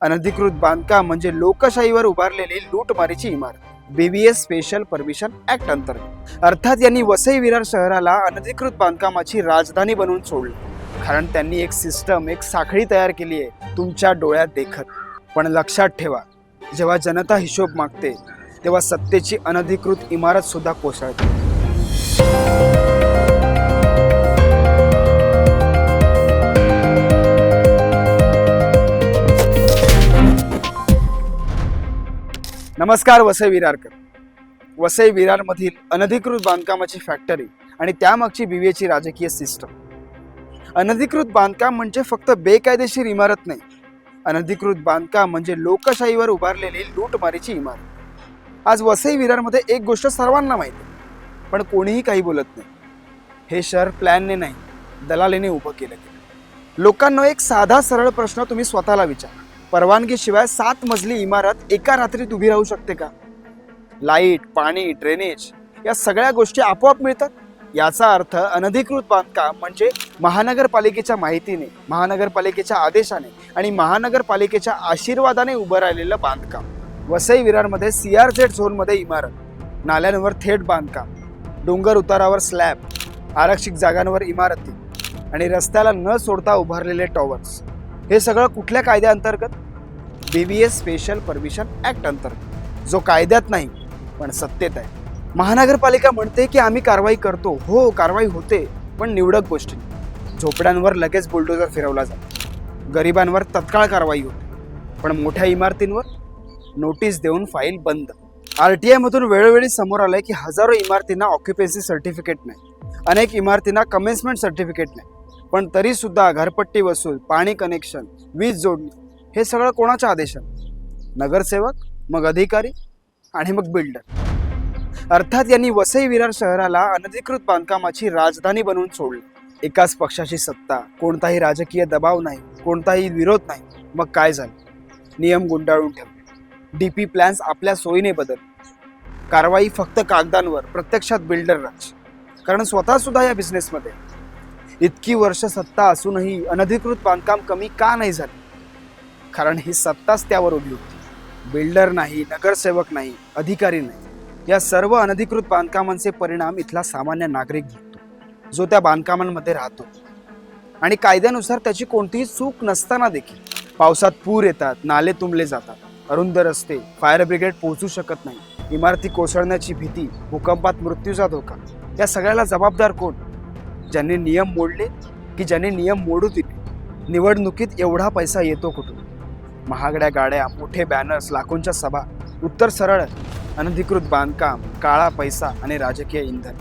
अनधिकृत बांधकाम म्हणजे लोकशाहीवर उभारलेली लूटमारीची इमारत. BVS स्पेशल परमिशन ऍक्ट अंतर्गत अर्थात यांनी वसई विरार शहराला अनधिकृत बांधकामाची राजधानी बनवून सोडलं. कारण त्यांनी एक सिस्टम, एक साखळी तयार केली आहे तुमच्या डोळ्यात देखत. पण लक्षात ठेवा, जेव्हा जनता हिशोब मागते तेव्हा सत्तेची अनधिकृत इमारत सुद्धा कोसळते. नमस्कार वसई विरारकर. वसई विरारमधील अनधिकृत बांधकामाची फॅक्टरी आणि त्यामागची BVAची राजकीय सिस्टम. अनधिकृत बांधकाम म्हणजे फक्त बेकायदेशीर इमारत नाही. अनधिकृत बांधकाम म्हणजे लोकशाहीवर उभारलेली लूटमारीची इमारत. आज वसई विरारमध्ये एक गोष्ट सर्वांना माहिती आहे, पण कोणीही काही बोलत नाही. हे शहर प्लॅनने नाही, दलालीने उभं केलं गेलं. लोकांना एक साधा सरळ प्रश्न तुम्ही स्वतःला विचारा. परवानगीशिवाय 7 मजली इमारत एका रात्रीत उभी राहू शकते का? लाईट, पाणी, ड्रेनेज या सगळ्या गोष्टी आपोआप मिळतात. याचा अर्थ अनधिकृत बांधकाम म्हणजे महानगरपालिकेच्या माहितीने, महानगरपालिकेच्या आदेशाने आणि महानगरपालिकेच्या आशीर्वादाने उभं राहिलेलं बांधकाम. वसई विरारमध्ये CRZ झोनमध्ये इमारत, नाल्यांवर थेट बांधकाम, डोंगर उतारावर स्लॅब, आरक्षित जागांवर इमारती आणि रस्त्याला न सोडता उभारलेले टॉवर्स. हे सगळं कुठल्या कायद्याअंतर्गत? BVS स्पेशल परमिशन ऍक्ट अंतर्गत, जो कायद्यात नाही पण सत्तेत आहे. महानगरपालिका म्हणते की आम्ही कारवाई करतो. हो, कारवाई होते, पण निवडक गोष्टी. झोपड्यांवर लगेच बुलडोजर फिरवला जातो, गरिबांवर तत्काळ कारवाई होते, पण मोठ्या इमारतींवर नोटीस देऊन फाईल बंद. RTI मधून वेळोवेळी समोर आलंय की हजारो इमारतींना ऑक्युपेन्सी सर्टिफिकेट नाही, अनेक इमारतींना कमेन्समेंट सर्टिफिकेट नाही, पण तरी सुद्धा घरपट्टी वसूल, पाणी कनेक्शन, वीज जोडणी हे सगळं कोणाच्या आदेशाने? नगरसेवक, मग अधिकारी आणि मग बिल्डर. अर्थात यांनी वसई विरार शहराला अनधिकृत बांधकामाची राजधानी बनवून सोडली. एकाच पक्षाची सत्ता, कोणताही राजकीय दबाव नाही, कोणताही विरोध नाही. मग काय झालं? नियम गुंडाळून ठेवले, DP प्लॅन्स आपल्या सोयीने बदलले, कारवाई फक्त कागदांवर, प्रत्यक्षात बिल्डर राज. कारण स्वतः सुद्धा या बिझनेसमध्ये. इतकी वर्ष सत्ता असूनही अनधिकृत बांधकाम कमी का नाही झाले? कारण ही सत्ताच त्यावर उभी होती. बिल्डर नाही, नगरसेवक नाही, अधिकारी नाही. या सर्व अनधिकृत बांधकामांचे परिणाम इथला सामान्य नागरिक भोगतो, जो त्या बांधकामांमध्ये राहतो. आणि कायद्यानुसार त्याची कोणतीही चूक नसताना देखील पावसात पूर येतात, नाले तुंबले जातात, अरुंद रस्ते, फायर ब्रिगेड पोहोचू शकत नाही, इमारती कोसळण्याची भीती, भूकंपात मृत्यूचा धोका. या सगळ्याला जबाबदार कोण? ज्यांनी नियम मोडले की ज्यांनी नियम मोडू दिले? निवडणुकीत एवढा पैसा येतो कुठून? महागड्या गाड्या, मोठे बॅनर्स, लाखोंच्या सभा. उत्तर सरळ, अनधिकृत बांधकाम, काळा पैसा आणि राजकीय इंधन.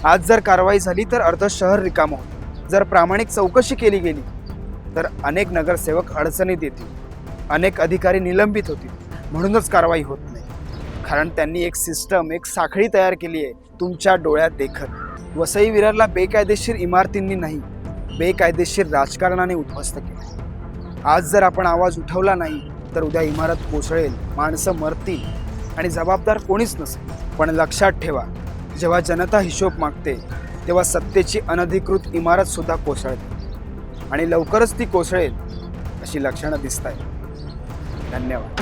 आज जर कारवाई झाली तर अर्ध शहर रिकामं होतं. जर प्रामाणिक चौकशी केली गेली तर अनेक नगरसेवक अडचणीत येतील, अनेक अधिकारी निलंबित होतील. म्हणूनच कारवाई होत नाही, कारण त्यांनी एक सिस्टम, एक साखळी तयार केली आहे तुमच्या डोळ्यात देखत. वसई विरारला बेकायदेशीर इमारतींनी नाही, बेकायदेशीर राजकारणाने उद्ध्वस्त केले. आज जर आपण आवाज उठवला नाही तर उद्या इमारत कोसळेल, माणसं मरतील आणि जबाबदार कोणीच नसेल. पण लक्षात ठेवा, जेव्हा जनता हिशोब मागते तेव्हा सत्तेची अनधिकृत इमारत सुद्धा कोसळते आणि लवकरच ती कोसळेल अशी लक्षणं दिसत आहेत. धन्यवाद.